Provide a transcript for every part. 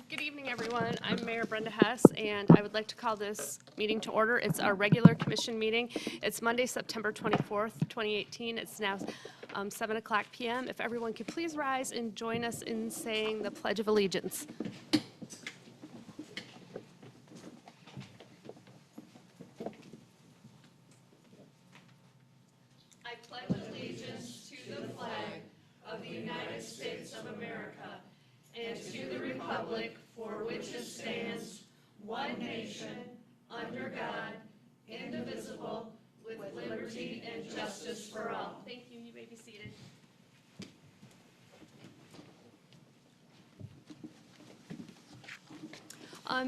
Good evening, everyone. I'm Mayor Brenda Hess, and I would like to call this meeting to order. It's our regular commission meeting. It's Monday, September 24th, 2018. It's now 7 o'clock p.m. If everyone could please rise and join us in saying the Pledge of Allegiance. I pledge allegiance to the flag of the United States of America and to the republic for which it stands, one nation, under God, indivisible, with liberty and justice for all. Thank you. You may be seated.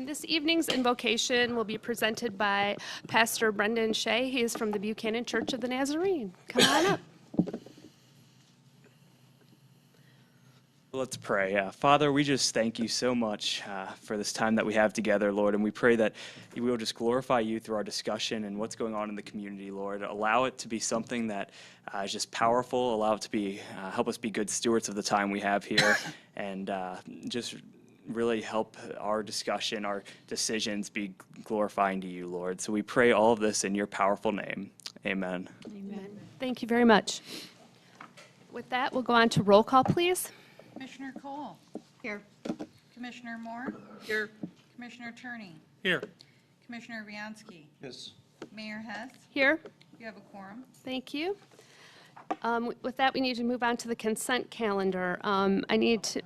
This evening's invocation will be presented by Pastor Brendan Shea. He is from the Buchanan Church of the Nazarene. Come on up. Let's pray. Father, we just thank you so much for this time that we have together, Lord, and we pray that we will just glorify you through our discussion and what's going on in the community, Lord. Allow it to be something that is just powerful. Allow it to be help us be good stewards of the time we have here, and just really help our discussion, our decisions be glorifying to you, Lord. So we pray all of this in your powerful name. Amen. Amen. Thank you very much. With that, we'll go on to roll call, please. Commissioner Cole. Here. Commissioner Moore. Here. Commissioner Turney. Here. Commissioner Viancy. Yes. Mayor Hess. Here. You have a quorum. Thank you. With that, we need to move on to the consent calendar. I need to,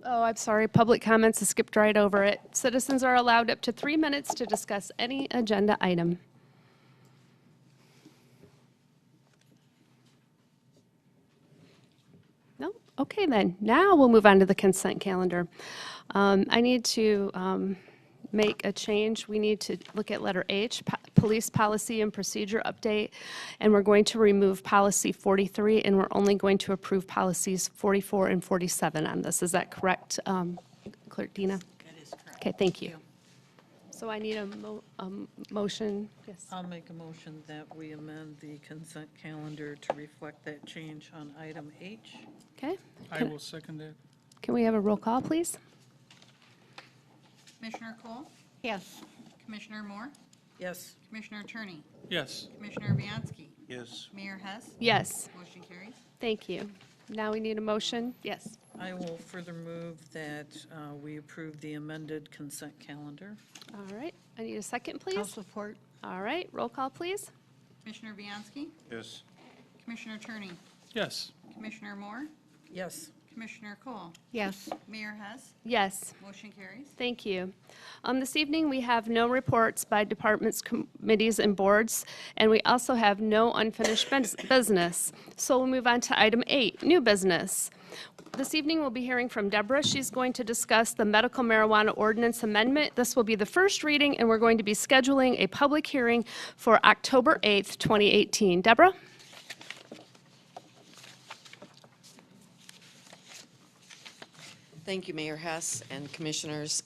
oh, I'm sorry, public comments, I skipped right over it. Citizens are allowed up to 3 minutes to discuss any agenda item. No? Okay, then. Now we'll move on to the consent calendar. I need to make a change. We need to look at letter H, Police Policy and Procedure Update, and we're going to remove Policy 43, and we're only going to approve Policies 44 and 47 on this. Is that correct, Clerk Dina? That is correct. Okay, thank you. So I need a motion. Yes. I'll make a motion that we amend the consent calendar to reflect that change on item H. Okay. I will second that. Can we have a roll call, please? Commissioner Cole. Yes. Commissioner Moore. Yes. Commissioner Turney. Yes. Commissioner Viancy. Yes. Mayor Hess. Yes. Motion carries. Thank you. Now we need a motion. Yes. I will further move that we approve the amended consent calendar. All right. I need a second, please. support. All right. Roll call, please. Commissioner Viancy. Yes. Commissioner Turney. Yes. Commissioner Moore. Yes. Commissioner Cole. Yes. Mayor Hess. Yes. Motion carries. Thank you. This evening, we have no reports by departments, committees, and boards, and we also have no unfinished business. So we'll move on to item 8, new business. This evening, we'll be hearing from Deborah. She's going to discuss the medical marijuana ordinance amendment. This will be the first reading, and we're going to be scheduling a public hearing for October 8th, 2018. Deborah? Thank you, Mayor Hess and Commissioners.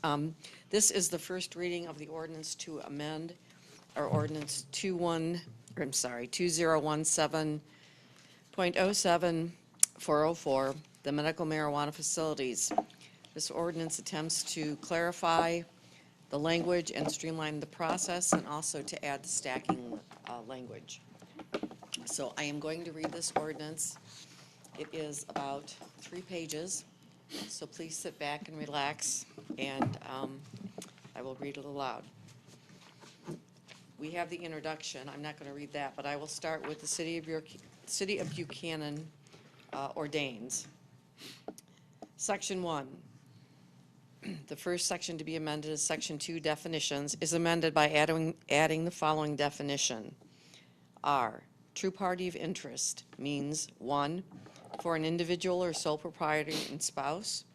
This is the first reading of the ordinance to amend our ordinance 2017.07404, the medical marijuana facilities. This ordinance attempts to clarify the language and streamline the process, and also to add the stacking language. So I am going to read this ordinance. It is about 3 pages. So please sit back and relax, and I will read it aloud. We have the introduction. I'm not going to read that, but I will start with the City of Buchanan ordains. Section 1. The first section to be amended is Section 2, definitions, is amended by adding the following definition. R, true party of interest means 1, for an individual or sole proprietor and spouse.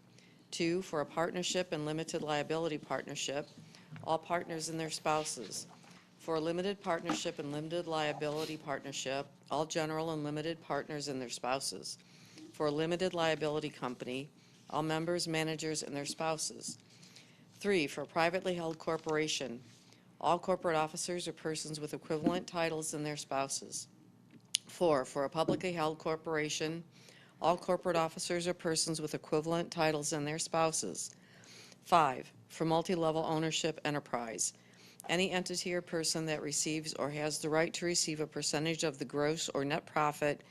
2, for a partnership and limited liability partnership, all partners and their spouses. For a limited partnership and limited liability partnership, all general and limited partners and their spouses. For a limited liability company, all members, managers, and their spouses. 3, for a privately held corporation, all corporate officers or persons with equivalent titles and their spouses. 4, for a publicly held corporation, all corporate officers or persons with equivalent titles and their spouses. 5, for multi-level ownership enterprise. Any entity or person that receives or has the right to receive a percentage of the gross or net profit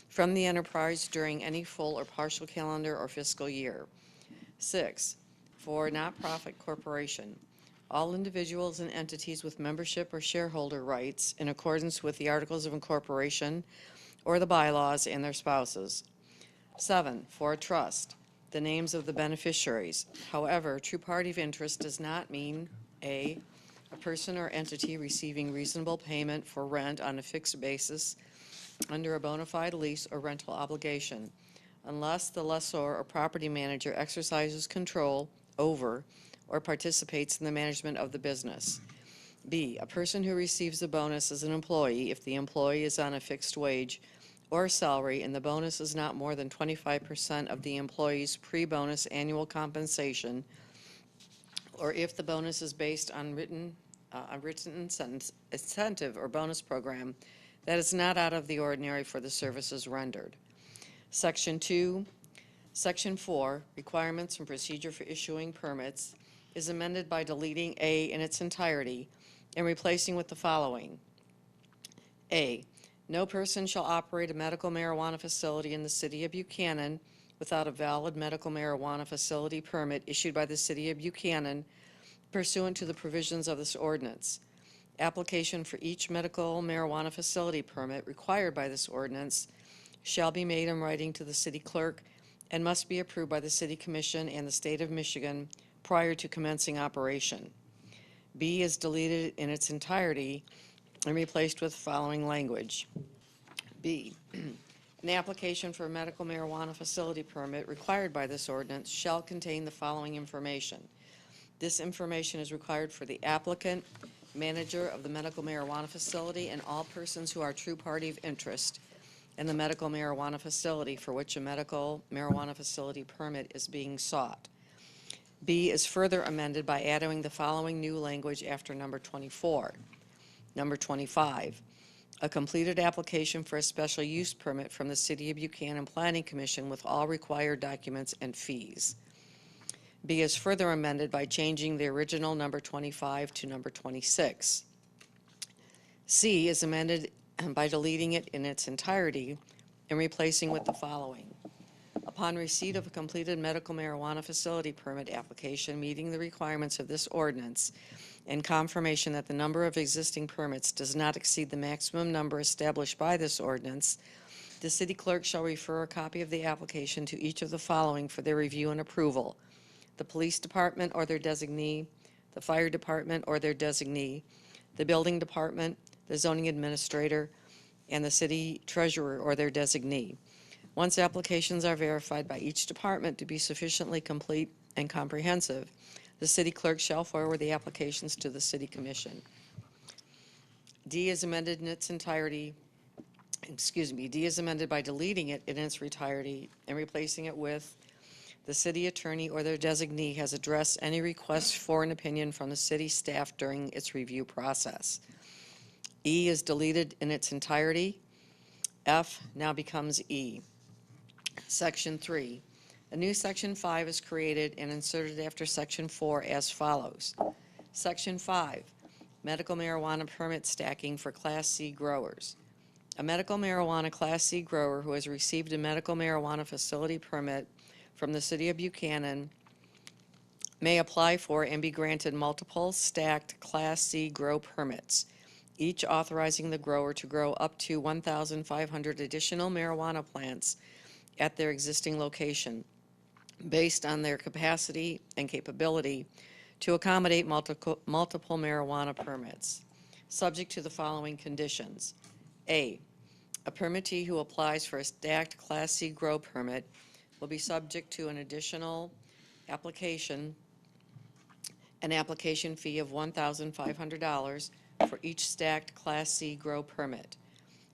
from the enterprise during any full or partial calendar or fiscal year. 6, for not-profit corporation. All individuals and entities with membership or shareholder rights in accordance with the Articles of Incorporation or the bylaws and their spouses. 7, for a trust. The names of the beneficiaries. However, true party of interest does not mean a person or entity receiving reasonable payment for rent on a fixed basis under a bona fide lease or rental obligation, unless the lessor or property manager exercises control over or participates in the management of the business. B, a person who receives a bonus as an employee if the employee is on a fixed wage or salary and the bonus is not more than 25% of the employee's pre-bonus annual compensation, or if the bonus is based on written incentive or bonus program that is not out of the ordinary for the services rendered. Section 2, Section 4, Requirements and Procedure for Issuing Permits, is amended by deleting A in its entirety and replacing with the following. A, no person shall operate a medical marijuana facility in the city of Buchanan without a valid medical marijuana facility permit issued by the city of Buchanan pursuant to the provisions of this ordinance. Application for each medical marijuana facility permit required by this ordinance shall be made in writing to the city clerk and must be approved by the City Commission and the State of Michigan prior to commencing operation. B is deleted in its entirety and replaced with the following language. B, an application for a medical marijuana facility permit required by this ordinance shall contain the following information. This information is required for the applicant, manager of the medical marijuana facility, and all persons who are true party of interest in the medical marijuana facility for which a medical marijuana facility permit is being sought. B is further amended by adding the following new language after number 24. Number 25, a completed application for a special use permit from the City of Buchanan Planning Commission with all required documents and fees. B is further amended by changing the original number 25 to number 26. C is amended by deleting it in its entirety and replacing with the following. Upon receipt of a completed medical marijuana facility permit application meeting the requirements of this ordinance and confirmation that the number of existing permits does not exceed the maximum number established by this ordinance, the city clerk shall refer a copy of the application to each of the following for their review and approval: the police department or their designee, the fire department or their designee, the building department, the zoning administrator, and the city treasurer or their designee. Once applications are verified by each department to be sufficiently complete and comprehensive, the city clerk shall forward the applications to the city commission. D is amended in its entirety, D is amended by deleting it in its entirety and replacing it with the city attorney or their designee has addressed any requests for an opinion from the city staff during its review process. E is deleted in its entirety. F now becomes E. Section 3. A new Section 5 is created and inserted after Section 4 as follows. Section 5. Medical marijuana permit stacking for Class C growers. A medical marijuana Class C grower who has received a medical marijuana facility permit from the City of Buchanan may apply for and be granted multiple stacked Class C grow permits, each authorizing the grower to grow up to 1,500 additional marijuana plants at their existing location, based on their capacity and capability to accommodate multiple marijuana permits, subject to the following conditions. A permittee who applies for a stacked Class C grow permit will be subject to an additional application fee of $1,500 for each stacked Class C grow permit.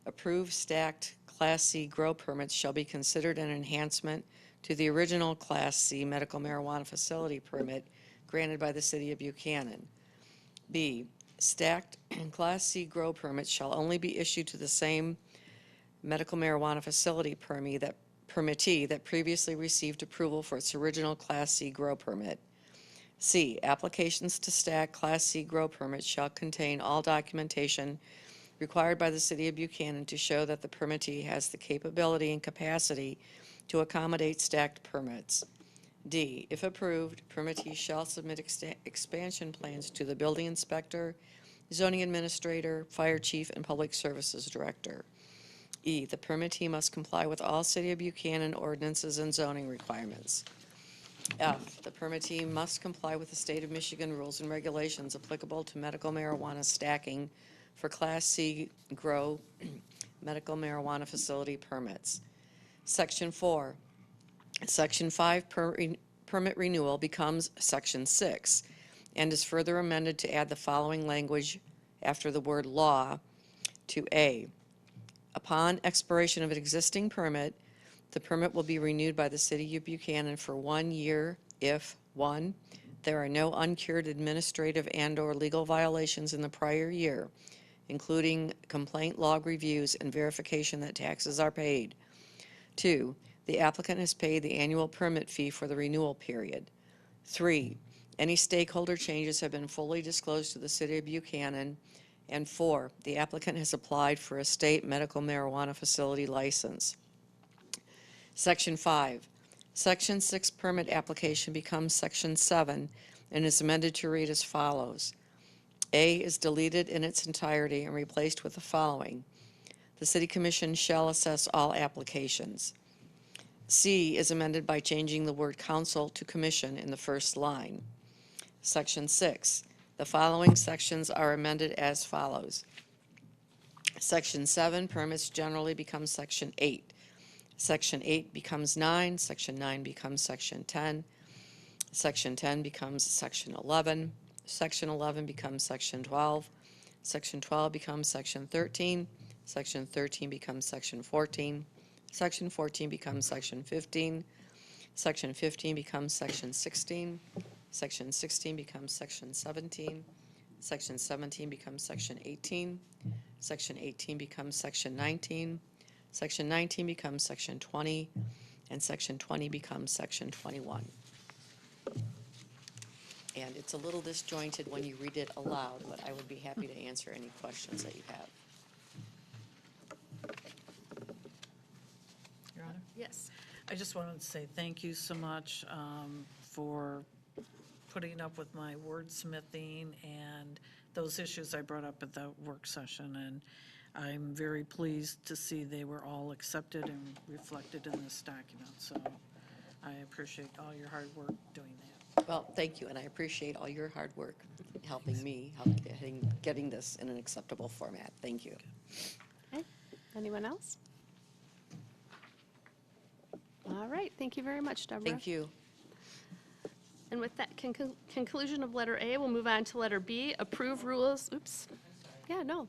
Approved stacked Class C grow permits shall be considered an enhancement to the original Class C medical marijuana facility permit granted by the City of Buchanan. B, stacked Class C grow permits shall only be issued to the same medical marijuana facility permittee that previously received approval for its original Class C grow permit. C, applications to stack Class C grow permits shall contain all documentation required by the City of Buchanan to show that the permittee has the capability and capacity to accommodate stacked permits. D, if approved, permittees shall submit expansion plans to the building inspector, zoning administrator, fire chief, and public services director. E, the permittee must comply with all City of Buchanan ordinances and zoning requirements. F, the permittee must comply with the State of Michigan rules and regulations applicable to medical marijuana stacking for Class C grow medical marijuana facility permits. Section 4, Section 5 permit renewal becomes Section 6 and is further amended to add the following language after the word law to A. Upon expiration of an existing permit, the permit will be renewed by the City of Buchanan for 1 year if, 1, there are no uncured administrative and/or legal violations in the prior year, including complaint log reviews and verification that taxes are paid. 2, the applicant has paid the annual permit fee for the renewal period. 3, any stakeholder changes have been fully disclosed to the City of Buchanan. And 4, the applicant has applied for a state medical marijuana facility license. Section 5, Section 6 permit application becomes Section 7 and is amended to read as follows. A is deleted in its entirety and replaced with the following. The City Commission shall assess all applications. C is amended by changing the word council to commission in the first line. Section 6, the following sections are amended as follows. Section 7, permits generally becomes Section 8. Section 8 becomes 9, Section 9 becomes Section 10, Section 10 becomes Section 11, Section 11 becomes Section 12, Section 12 becomes Section 13, Section 13 becomes Section 14, Section 14 becomes Section 15, Section 15 becomes Section 16, Section 16 becomes Section 17, Section 17 becomes Section 18, Section 18 becomes Section 19, Section 19 becomes Section 20, and Section 20 becomes Section 21. And it's a little disjointed when you read it aloud, but I would be happy to answer any questions that you have. Your Honor? Yes. I just wanted to say thank you so much for putting up with my wordsmithing and those issues I brought up at the work session. And I'm very pleased to see they were all accepted and reflected in this document. So I appreciate all your hard work doing that. Well, thank you, and I appreciate all your hard work helping me, getting this in an acceptable format. Thank you. Okay. Anyone else? All right, thank you very much, Deborah. Thank you. And with that conclusion of letter A, we'll move on to letter B, approve rules, oops. Yeah, no.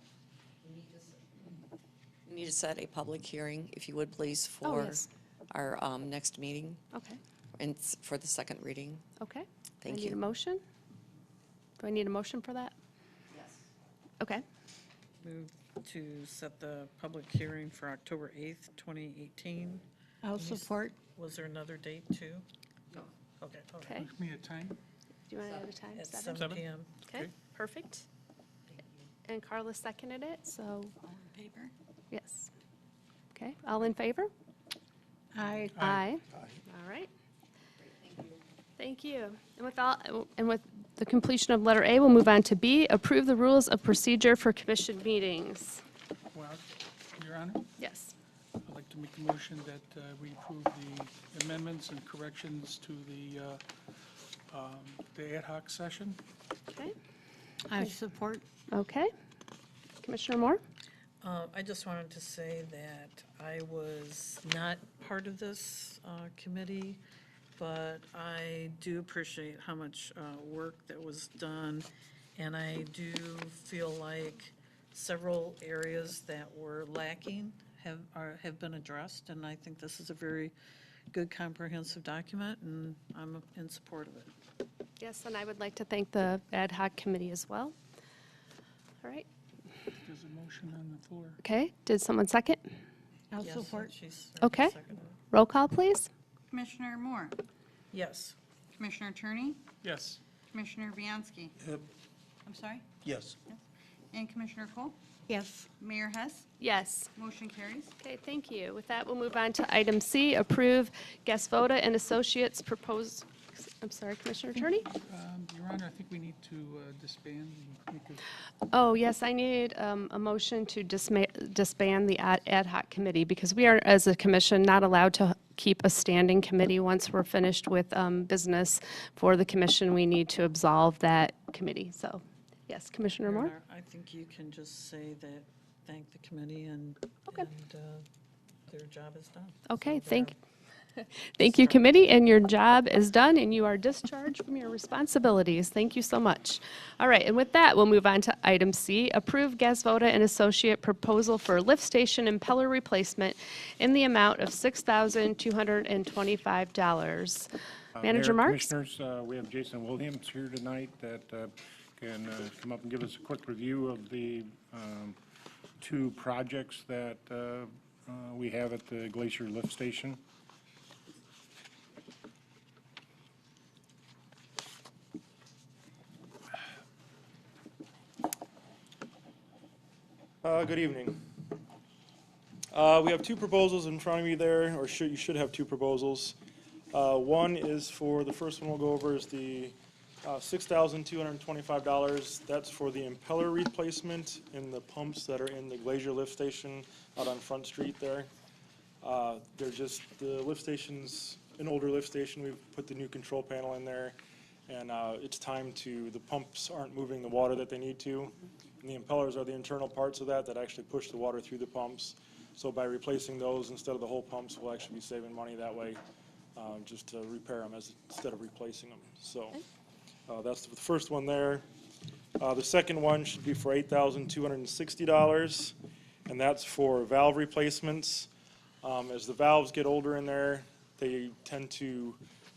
We need to set a public hearing, if you would please, Oh, for yes. our next meeting Okay, and for the second reading. okay. Thank I need a you. motion? Do I need a motion for that? Yes. Okay, Move to set the public hearing for October 8th, 2018. I'll support. Was there another date too? No. Okay. all right. okay. Give me a time. Do you want to add a time? At 7? 7 PM. Okay, perfect. And Carla seconded it, so, All in favor? yes. Okay, all in favor? Aye. Aye. All right. Thank you. And with the completion of letter A, we'll move on to B, approve the rules of procedure for commission meetings. Well, Your Honor, Yes. I'd like to make a motion that we approve the amendments and corrections to the ad hoc session. Okay, I support. okay. Commissioner Moore? I just wanted to say that I was not part of this committee, but I do appreciate how much work that was done, and I do feel like several areas that were lacking have been addressed, and I think this is a very good comprehensive document, and I'm in support of it. Yes, and I would like to thank the ad hoc committee as well. All right, There's a motion on the floor. okay, did someone second? I'll Yes, support. she's Okay. seconded it. Roll call, please. Commissioner Moore? Yes. Commissioner Turney? Yes. Commissioner Bianski. Yep. I'm sorry? Yes. And Commissioner Cole? Yes. Mayor Hess? Yes. Motion carries. Okay, thank you. With that, we'll move on to item C, approve Gasvoda and Associates proposed, I'm sorry, Commissioner Attorney? Your Honor, I think we need to disband because Oh, yes, I need a motion to disband the ad hoc committee because we are, as a commission, not allowed to keep a standing committee. Once we're finished with business for the commission, we need to absolve that committee. So, yes, Commissioner Your Moore? Honor, I think you can just say that, thank the committee and, Okay. their job is done. Okay, So thank they're- you, committee, and your job is done, and you are discharged from your responsibilities. Thank you so much. All right, and with that, we'll move on to item C, approve Gasvoda and Associate proposal for lift station impeller replacement in the amount of $6,225. Manager Mayor, Marks? Commissioners, we have Jason Williams here tonight that can come up and give us a quick review of the two projects that we have at the Glacier Lift Station. Good evening. We have two proposals in front of you there, or you should have two proposals. One is for, the first one we'll go over is the $6,225. That's for the impeller replacement in the pumps that are in the Glacier Lift Station out on Front Street there. They're just, the lift station's an older lift station. We've put the new control panel in there, and it's time to, the pumps aren't moving the water that they need to. And the impellers are the internal parts of that actually push the water through the pumps. So by replacing those instead of the whole pumps, we'll actually be saving money that way, just to repair them instead of replacing them. So that's the first one there. The second one should be for $8,260, and that's for valve replacements. As the valves get older in there, they tend to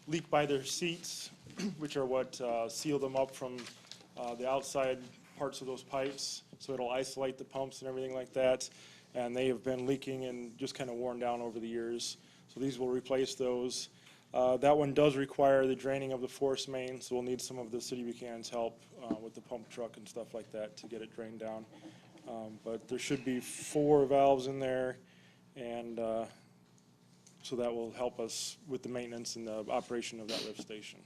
leak by their seats, which are what seal them up from the outside parts of those pipes, so it'll isolate the pumps and everything like that. And they have been leaking and just kind of worn down over the years. So these will replace those. That one does require the draining of the force main, so we'll need some of the City of Buchanan's help with the pump truck and stuff like that to get it drained down. But there should be 4 valves in there, and so that will help us with the maintenance and the operation of that lift station.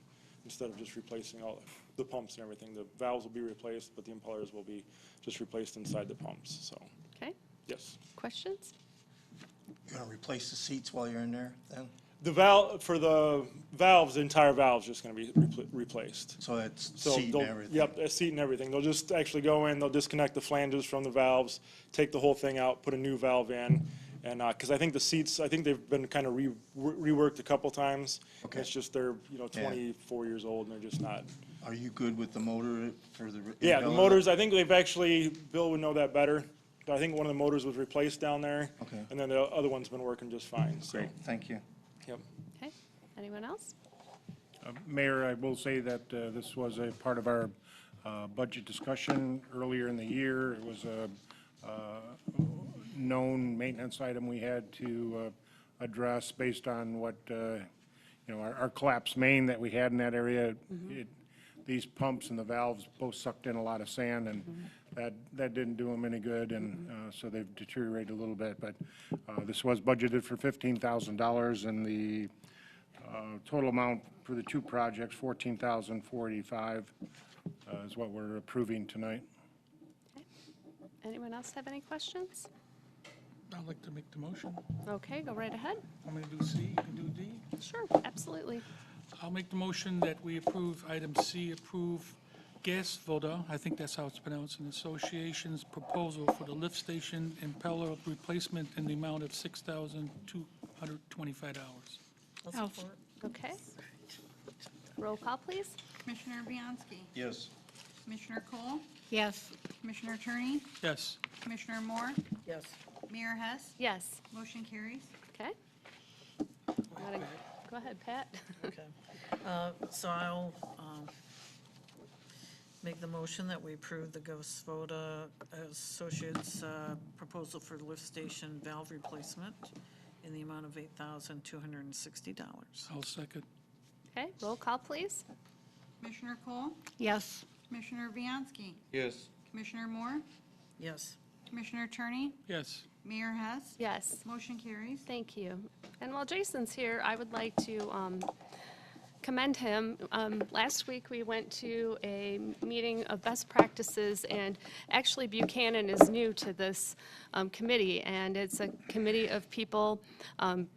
Instead of just replacing all the pumps and everything, the valves will be replaced, but the impellers will be just replaced inside the pumps, so, Okay, yes. questions? You're gonna replace the seats while you're in there then? The valve, for the valves, the entire valve's just gonna be replaced. So it's So seat and they'll- everything? Yep, a seat and everything. They'll just actually go in, they'll disconnect the flanges from the valves, take the whole thing out, put a new valve in. And, cause I think the seats, I think they've been kind of reworked a couple times. Okay. It's just they're, Yeah. 24 years old and they're just not. Are you good with the motor for the? Yeah, the impeller? motors, I think they've actually, Bill would know that better. I think one of the motors was replaced down there. Okay. And then the other one's been working just fine, so. Great, thank you. Yep. Okay, anyone else? Mayor, I will say that this was a part of our budget discussion earlier in the year. It was a known maintenance item we had to address based on what, our collapsed main that we had in that area. These pumps and the valves both sucked in a lot of sand, and that didn't do them any good, and so they've deteriorated a little bit. But this was budgeted for $15,000, and the total amount for the two projects, $14,485, is what we're approving tonight. Anyone else have any questions? I'd like to make the motion. Okay, go right ahead. Want me to do C, you can do D? Sure, absolutely. I'll make the motion that we approve item C, approve Gasvoda, I think that's how it's pronounced, an association's proposal for the lift station impeller replacement in the amount of $6,225. I'll support. Okay. Roll call, please. Commissioner Bianski. Yes. Commissioner Cole. Yes. Commissioner Attorney. Yes. Commissioner Moore. Yes. Mayor Hess. Yes. Motion carries. Okay. Go ahead, Pat. Okay. So I'll make the motion that we approve the Gasvoda Associates proposal for lift station valve replacement in the amount of $8,260. I'll second. Okay, roll call, please. Commissioner Cole, Yes. Commissioner Viancy, Yes. Commissioner Moore, Yes. Commissioner Turney, Yes. Mayor Hess. Yes. Motion carries. Thank you. And while Jason's here, I would like to commend him. Last week, we went to a meeting of best practices, and actually Buchanan is new to this committee, and it's a committee of people,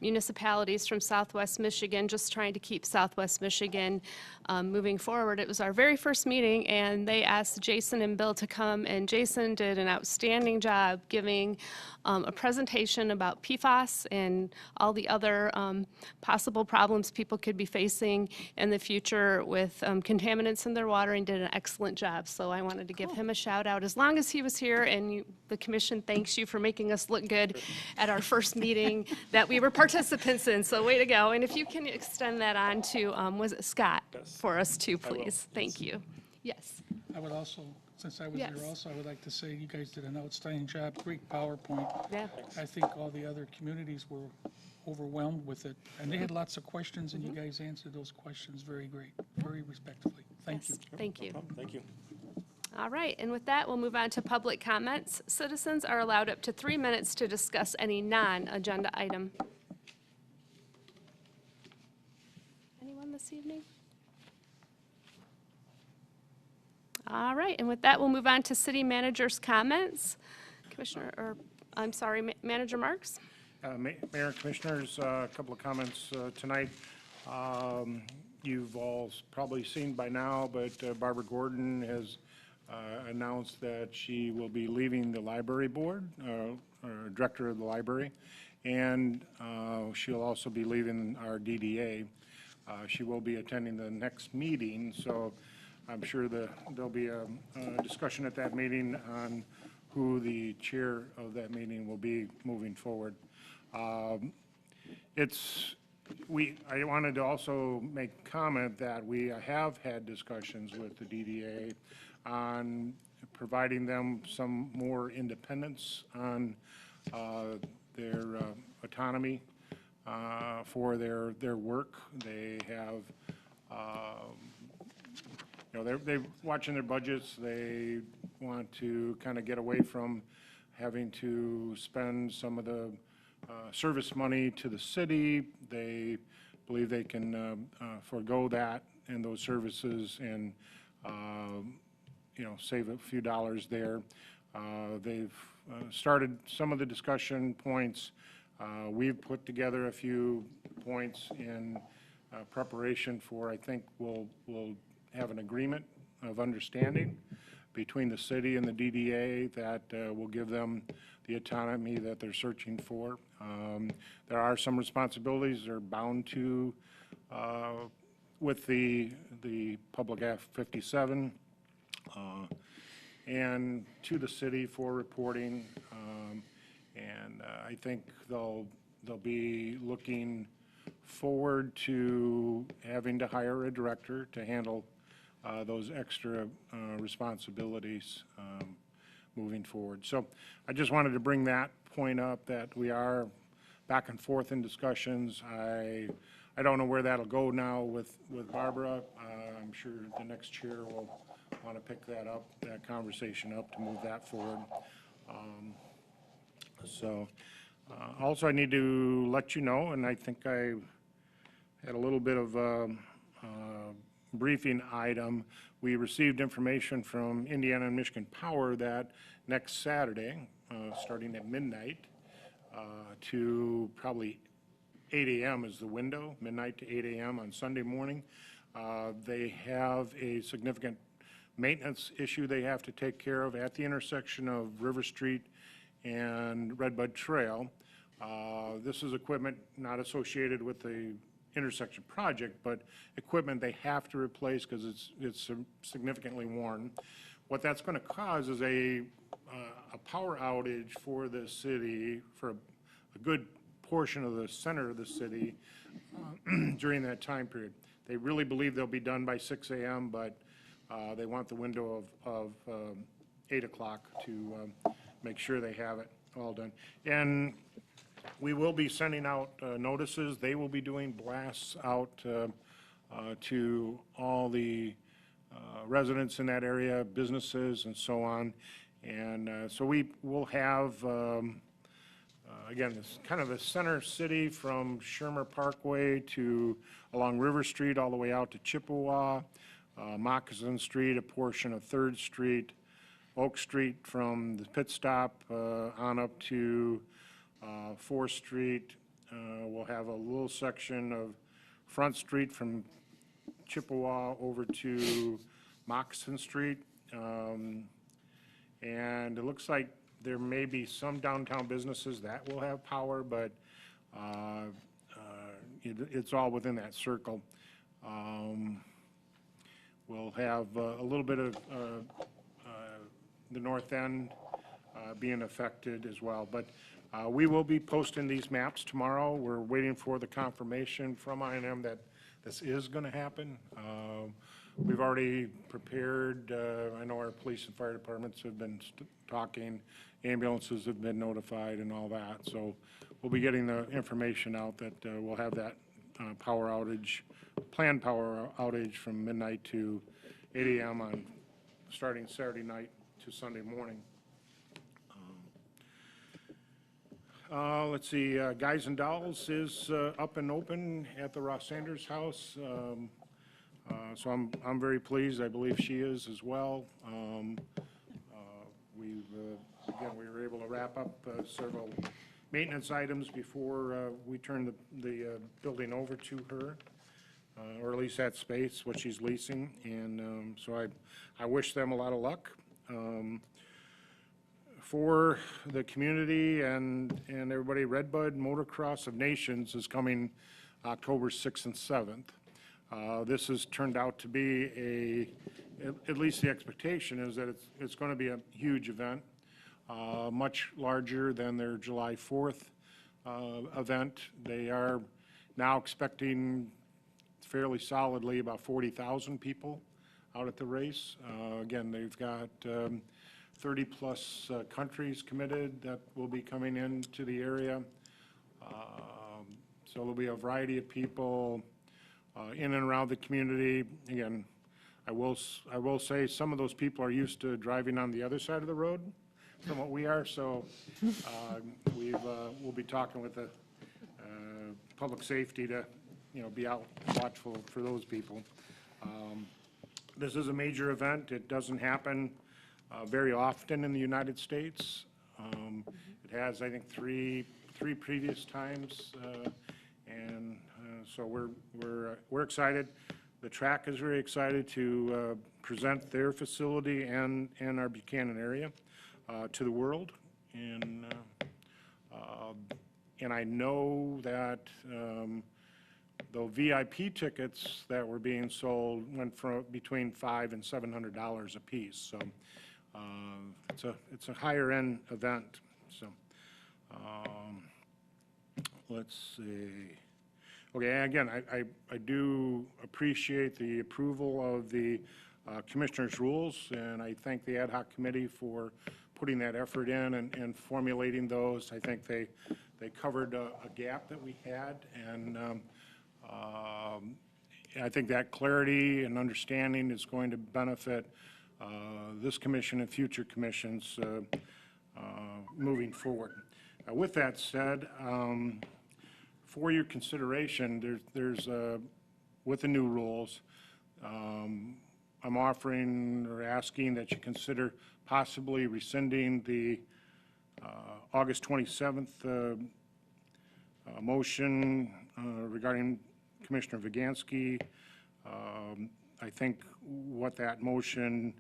municipalities from Southwest Michigan, just trying to keep Southwest Michigan moving forward. It was our very first meeting, and they asked Jason and Bill to come, and Jason did an outstanding job giving a presentation about PFAS and all the other possible problems people could be facing in the future with contaminants in their water, and did an excellent job. So I wanted to give him a shout out as long as he was here, and the commission thanks you for making us look good at our first meeting that we were participants in. So way to go. And if you can extend that on to, was it Scott, for us too, please? Thank you. Yes. I would also, since I was Yes. there also, I would like to say you guys did an outstanding job, great PowerPoint. Yeah. I think all the other communities were overwhelmed with it, and they had lots of questions, and you guys answered those questions very great, very respectfully. Thank you. Yes, thank you. Thank you. All right, and with that, we'll move on to public comments. Citizens are allowed up to 3 minutes to discuss any non-agenda item. Anyone this evening? All right, and with that, we'll move on to city manager's comments. Commissioner, or, I'm sorry, Manager Marks? Mayor, Commissioners, a couple of comments tonight. You've all probably seen by now, but Barbara Gordon has announced that she will be leaving the library board, or director of the library, and she'll also be leaving our DDA. She will be attending the next meeting, so I'm sure there'll be a discussion at that meeting on who the chair of that meeting will be moving forward. I wanted to also make comment that we have had discussions with the DDA on providing them some more independence on their autonomy for their work. They have, they're watching their budgets. They want to kind of get away from having to spend some of the service money to the city. They believe they can forego that and those services and, save a few dollars there. They've started some of the discussion points. We've put together a few points in preparation for, I think we'll have an agreement of understanding between the city and the DDA that will give them the autonomy that they're searching for. There are some responsibilities they're bound to with the Public Act 57 and to the city for reporting. And I think they'll be looking forward to having to hire a director to handle those extra responsibilities moving forward. So I just wanted to bring that point up, that we are back and forth in discussions. I don't know where that'll go now with Barbara. I'm sure the next chair will want to pick that up, that conversation up, to move that forward. Also, I need to let you know, and I think I had a little bit of a briefing item. We received information from Indiana and Michigan Power that next Saturday, starting at midnight to probably 8 a.m. is the window, midnight to 8 a.m. on Sunday morning. They have a significant maintenance issue they have to take care of at the intersection of River Street and Redbud Trail. This is equipment not associated with the intersection project, but equipment they have to replace because it's significantly worn. What that's going to cause is a power outage for the city, for a good portion of the center of the city during that time period. They really believe they'll be done by 6 a.m., but they want the window of 8 o'clock to make sure they have it all done. And we will be sending out notices. They will be doing blasts out to all the residents in that area, businesses, and so on. And so we will have, again, it's kind of a center city from Shermer Parkway to along River Street all the way out to Chippewa, Moccasin Street, a portion of Third Street, Oak Street from the pit stop on up to 4th Street. We'll have a little section of Front Street from Chippewa over to Moccasin Street. And it looks like there may be some downtown businesses that will have power, but it's all within that circle. We'll have a little bit of the north end being affected as well. But we will be posting these maps tomorrow. We're waiting for the confirmation from I&M that this is going to happen. We've already prepared, I know our police and fire departments have been talking, ambulances have been notified and all that. So we'll be getting the information out that we'll have that power outage, planned power outage from midnight to 8 a.m. on starting Saturday night to Sunday morning. Let's see, Guys and Dolls is up and open at the Ross Sanders House. So I'm very pleased. I believe she is as well. Again, we were able to wrap up several maintenance items before we turned the building over to her, or at least that space, what she's leasing. And so I wish them a lot of luck. For the community and everybody, Redbud Motocross of Nations is coming October 6th and 7th. This has turned out to be at least the expectation is that it's going to be a huge event, much larger than their July 4th event. They are now expecting fairly solidly about 40,000 people out at the race. Again, they've got 30-plus countries committed that will be coming into the area. So there'll be a variety of people in and around the community. Again, I will say some of those people are used to driving on the other side of the road from what we are, so we'll be talking with the public safety to, be out watchful for those people. This is a major event. It doesn't happen very often in the United States. It has, I think, three previous times, and so we're excited. The track is very excited to present their facility and our Buchanan area to the world, and I know that the VIP tickets that were being sold went from between $500 and $700 a piece. So it's a higher end event. So let's see. Okay, again, I do appreciate the approval of the commissioner's rules, and I thank the ad hoc committee for putting that effort in and formulating those. I think they covered a gap that we had, and I think that clarity and understanding is going to benefit this commission and future commissions moving forward. With that said, for your consideration, there's with the new rules, I'm offering or asking that you consider possibly rescinding the August 27th motion regarding Commissioner Vigansky. I think what that motion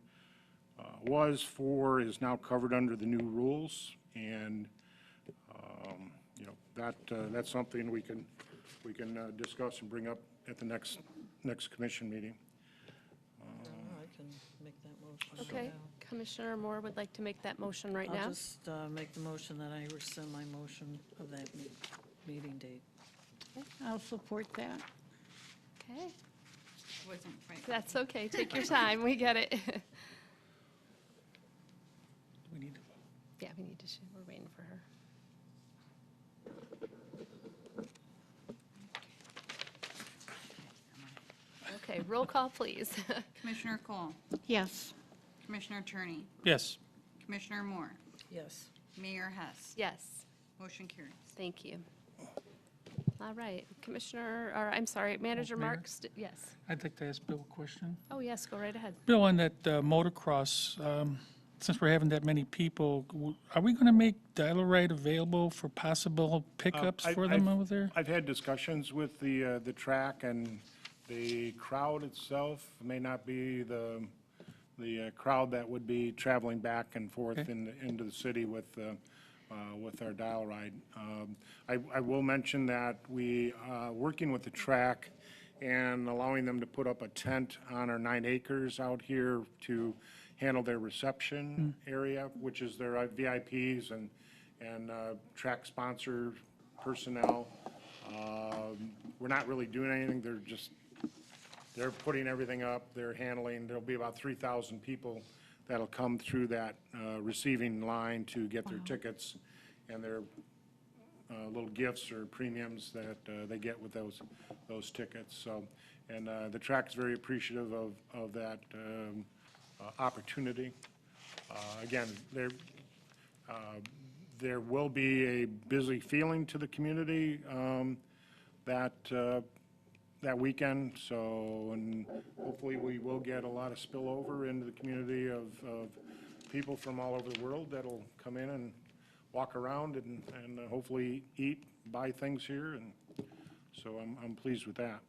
was for is now covered under the new rules, and that's something we can discuss and bring up at the next commission meeting. I can make that motion. Okay, Commissioner Moore would like to make that motion right now. I'll just make the motion that I rescind my motion of that meeting date. I'll support that. Okay, Wasn't quite. that's okay, take your time, we get it. We need to Yeah, we need to, we're waiting for her. Okay, roll call, please. Commissioner Cole, Yes. Commissioner Turney, Yes. Commissioner Moore, Yes. Mayor Hess. Yes, Motion carries. thank you. All right, Commissioner, or I'm sorry, Manager Mayor? Marks, yes. I'd like to ask Bill a question. Oh, yes, go right ahead. Bill, on that motocross, since we're having that many people, are we going to make Dial-A-Ride available for possible pickups for them over there? I've had discussions with the track, and the crowd itself may not be the crowd that would be traveling back and forth Okay. into the city with our Dial-A-Ride. I will mention that we, working with the track and allowing them to put up a tent on our 9 acres out here to handle their reception area, which is their VIPs and track sponsor personnel. We're not really doing anything, they're putting everything up, they're handling, there'll be about 3,000 people that'll come through that receiving line to get their tickets and their little gifts or premiums that they get with those tickets. So, and the track's very appreciative of that opportunity. Again, there will be a busy feeling to the community that weekend, so, and hopefully we will get a lot of spillover into the community of people from all over the world that'll come in and walk around and hopefully eat, buy things here, and so I'm pleased with that.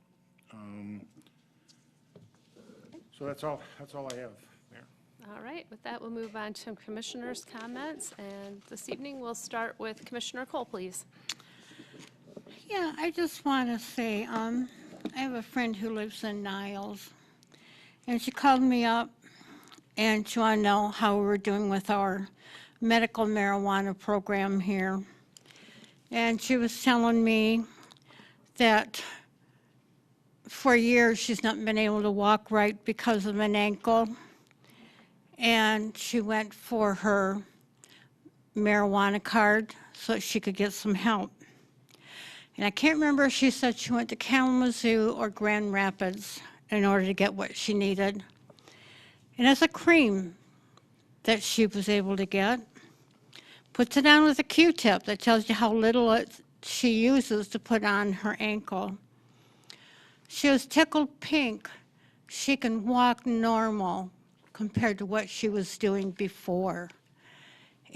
So that's all I have, Mayor. All right, with that, we'll move on to Commissioners' comments, and this evening, we'll start with Commissioner Cole, please. Yeah, I just want to say, I have a friend who lives in Niles, and she called me up, and she wanted to know how we were doing with our medical marijuana program here. And she was telling me that for years she's not been able to walk right because of an ankle, and she went for her marijuana card so she could get some help. And I can't remember if she said she went to Kalamazoo or Grand Rapids in order to get what she needed. And it's a cream that she was able to get. Puts it on with a Q-tip that tells you how little she uses to put on her ankle. She was tickled pink. She can walk normal compared to what she was doing before.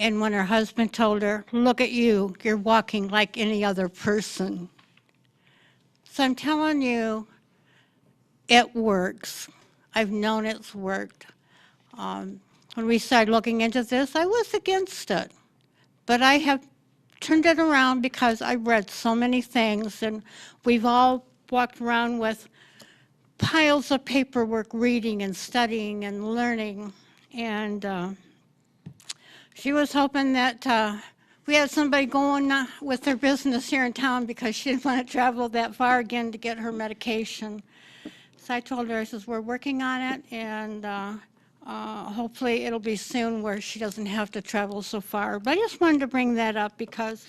And when her husband told her, "Look at you, you're walking like any other person." So I'm telling you, it works. I've known it's worked. When we started looking into this, I was against it. But I have turned it around because I read so many things, and we've all walked around with piles of paperwork, reading and studying and learning. And she was hoping that we had somebody going with her business here in town because she didn't want to travel that far again to get her medication. So I told her, I says, we're working on it, and hopefully it'll be soon where she doesn't have to travel so far. But I just wanted to bring that up because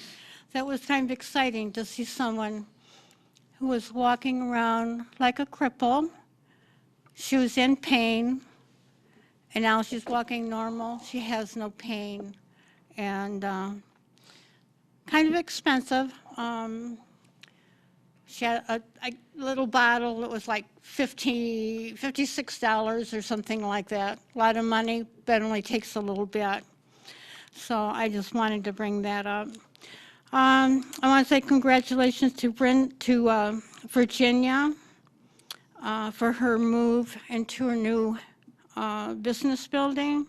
that was kind of exciting to see someone who was walking around like a cripple. She was in pain, and now she's walking normal. She has no pain, and kind of expensive. She had a little bottle that was like $56 or something like that. A lot of money, but only takes a little bit. So I just wanted to bring that up. I want to say congratulations to Virginia for her move into her new business building.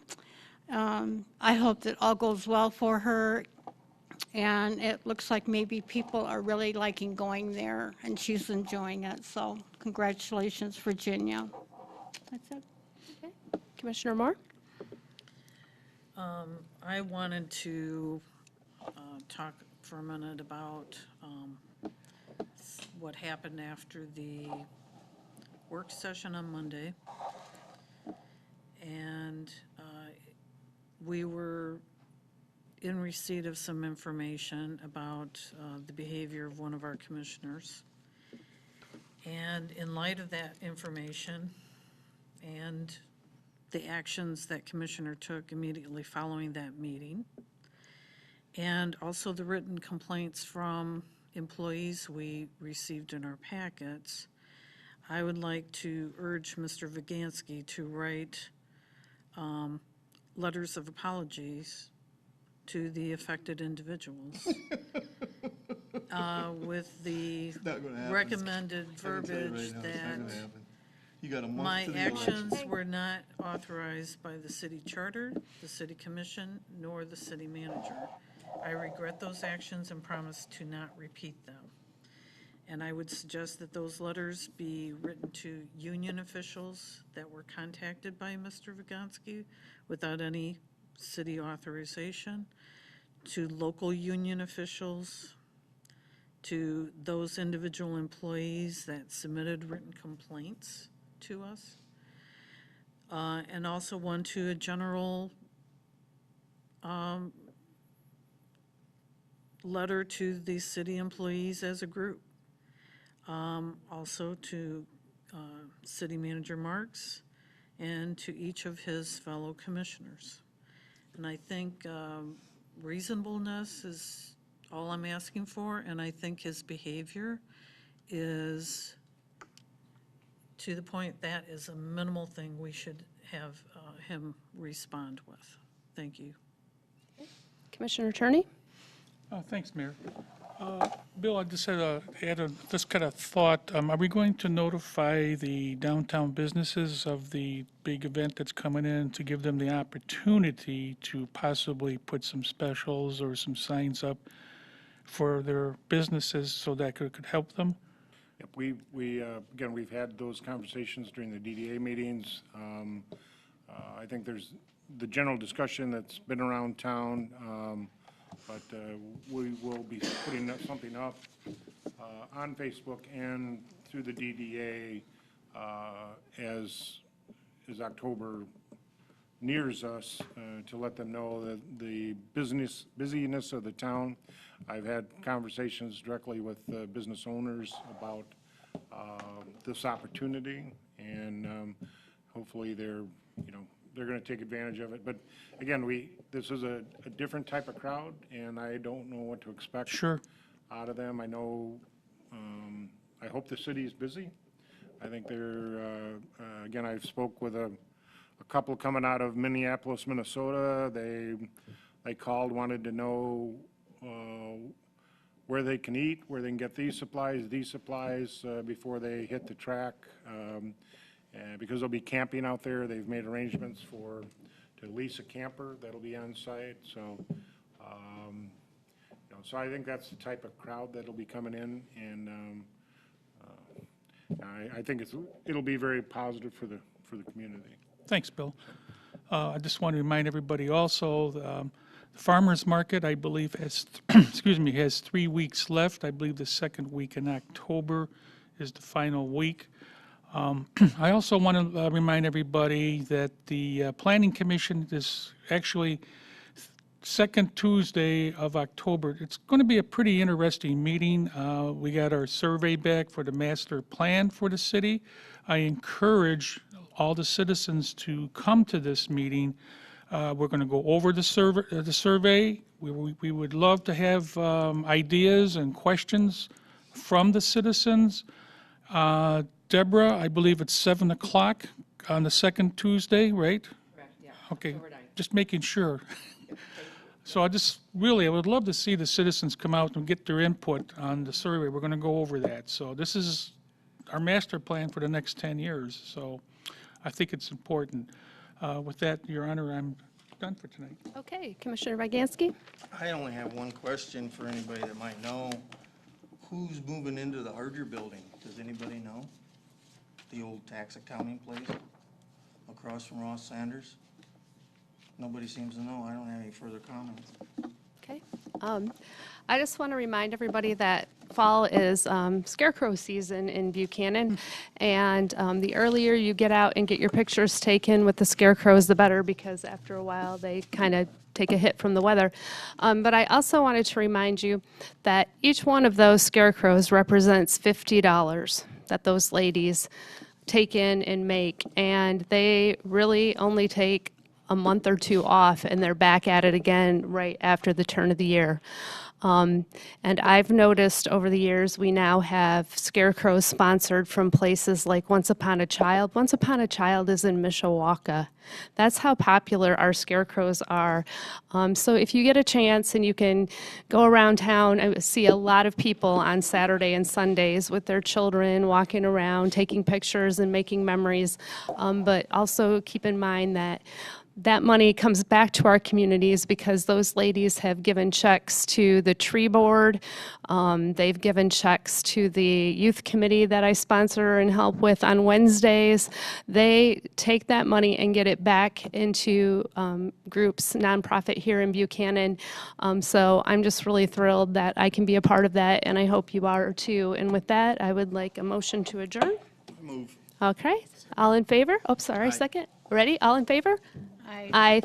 I hope that all goes well for her, and it looks like maybe people are really liking going there, and she's enjoying it. So congratulations, Virginia. That's it. Okay. Commissioner Moore? I wanted to talk for a minute about what happened after the work session on Monday. And we were in receipt of some information about the behavior of one of our commissioners. And in light of that information and the actions that Commissioner took immediately following that meeting, and also the written complaints from employees we received in our packets, I would like to urge Mr. Vigansky to write letters of apologies to the affected individuals with the Not gonna happen. recommended I can tell you verbiage right now, it's not that gonna happen. You got a my month to the election. actions were not authorized by the city charter, the city commission, nor the city manager. I regret those actions and promise to not repeat them. And I would suggest that those letters be written to union officials that were contacted by Mr. Vigansky without any city authorization, to local union officials, to those individual employees that submitted written complaints to us, and also one to a general letter to the city employees as a group. Also to City Manager Marks and to each of his fellow commissioners. And I think reasonableness is all I'm asking for, and I think his behavior is to the point that is a minimal thing we should have him respond with. Thank you. Commissioner Turney? Thanks, Mayor. Bill, I just had this kind of thought. Are we going to notify the downtown businesses of the big event that's coming in to give them the opportunity to possibly put some specials or some signs up for their businesses so that it could help them? Yep, again, we've had those conversations during the DDA meetings. I think there's the general discussion that's been around town, but we will be putting something up on Facebook and through the DDA as October nears us to let them know that the busyness of the town. I've had conversations directly with business owners about this opportunity, and hopefully they're going to take advantage of it. But again, this is a different type of crowd, and I don't know what to expect Sure. out of them. I know, I hope the city is busy. I think again, I spoke with a couple coming out of Minneapolis, Minnesota. They called, wanted to know where they can eat, where they can get these supplies before they hit the track. And because they'll be camping out there, they've made arrangements to lease a camper that'll be on site. So, so I think that's the type of crowd that'll be coming in, and I think it'll be very positive for the community. Thanks, Bill. I just want to remind everybody also, the farmer's market, I believe, has, has 3 weeks left. I believe the second week in October is the final week. I also want to remind everybody that the Planning Commission is actually second Tuesday of October. It's going to be a pretty interesting meeting. We got our survey back for the master plan for the city. I encourage all the citizens to come to this meeting. We're going to go over the survey. We would love to have ideas and questions from the citizens. Deborah, I believe it's 7 o'clock on the second Tuesday, right? Correct, yeah. Okay, October 9th. just making sure. So I would love to see the citizens come out and get their input on the survey. We're going to go over that. So this is our master plan for the next 10 years. So I think it's important. With that, Your Honor, I'm done for tonight. Okay, Commissioner Vigansky? I only have one question for anybody that might know. Who's moving into the Harger building? Does anybody know? The old tax accounting place across from Ross Sanders? Nobody seems to know. I don't have any further comments. Okay. I just want to remind everybody that fall is scarecrow season in Buchanan, and the earlier you get out and get your pictures taken with the scarecrows, the better, because after a while they kind of take a hit from the weather. But I also wanted to remind you that each one of those scarecrows represents $50 that those ladies take in and make, and they really only take a month or two off, and they're back at it again right after the turn of the year. And I've noticed over the years, we now have scarecrows sponsored from places like Once Upon a Child. Once Upon a Child is in Mishawaka. That's how popular our scarecrows are. So if you get a chance and you can go around town, I see a lot of people on Saturday and Sundays with their children walking around, taking pictures and making memories. But also keep in mind that that money comes back to our communities because those ladies have given checks to the tree board. They've given checks to the youth committee that I sponsor and help with on Wednesdays. They take that money and get it back into groups, nonprofit here in Buchanan. So I'm just really thrilled that I can be a part of that, and I hope you are too. And with that, I would like a motion to adjourn. Move. Okay, all in favor? Oh, sorry, second. Ready? All in favor? Aye.